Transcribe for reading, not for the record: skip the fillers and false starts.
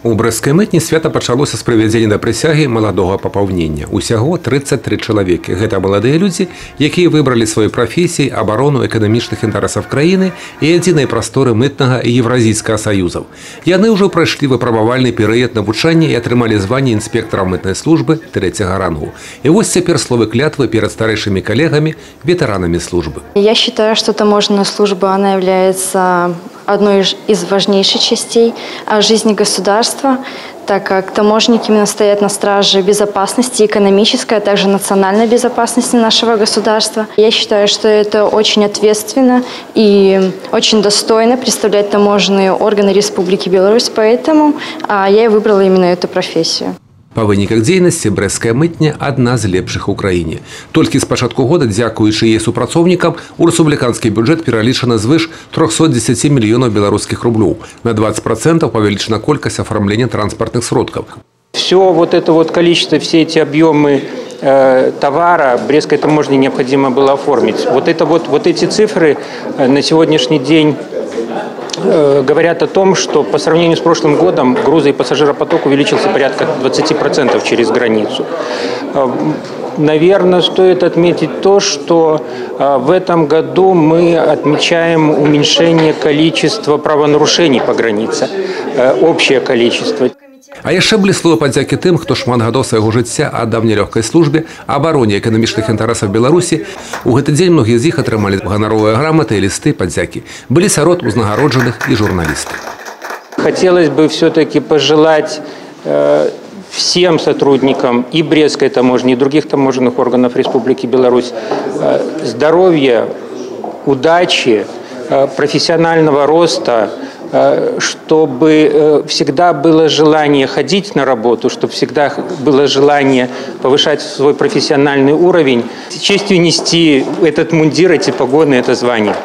У Брэсцкай мытні свята пачалося з правядзення да прысягі маладога папаўнення. Усяго 33 чалавекі. Гэта маладыя людзі, якія выбралі сваёй прафесіяй абарону эканамічных інтарэсаў краіны і адзінай прасторы мытнага і Еўразійскага саюзаў. Яны ўжо прайшлі выпрабавальны перыяд навучання і атрымалі званне інспектара мытнай службы 3-го рангу. І вось цяпер словы клятвы перад старэйшымі калегамі, ветэранамі службы. Я считаю, что таможенная служба, она является одной из важнейших частей жизни государства, так как таможенники именно стоят на страже безопасности экономической, а также национальной безопасности нашего государства. Я считаю, что это очень ответственно и очень достойно представлять таможенные органы Республики Беларусь, поэтому я и выбрала именно эту профессию. Па выніках дзейнасці брэсцкая мытня адна з лепшых у краіне. Толькі з пачатку года, дзякуючы яе супрацоўнікам, у рэспубліканскі бюджэт пералічана звыш 310 мільёнаў беларускіх рублёў. На 20% павялічана колькасць афармлення транспартных сродкаў. Все вот это вот количество, все эти объемы товара Брестской таможне необходимо было оформить. Вот эти цифры на сегодняшний день говорят о том, что по сравнению с прошлым годом грузы и пассажиропоток увеличился порядка 20% через границу. Наверное, стоит отметить то, что в этом году мы отмечаем уменьшение количества правонарушений по границе, общее количество. А яшчэ бліснула падзякі тым, хто шмат гадоў свайго жыцця аддаў нелёгкай службе, абароне эканамічных інтарэсаў Беларусі. У гэты дзень многія з іх атрымалі ганаровыя граматы і лісты падзякі. Былі сярод узнагароджаных і журналісты. Хотелось бы все-таки пожелать всем сотрудникам и Брестской таможни, и других таможенных органов Республики Беларусь здоровья, удачи, профессионального роста, чтобы всегда было желание ходить на работу, чтобы всегда было желание повышать свой профессиональный уровень, с честью нести этот мундир, эти погоны, это звание.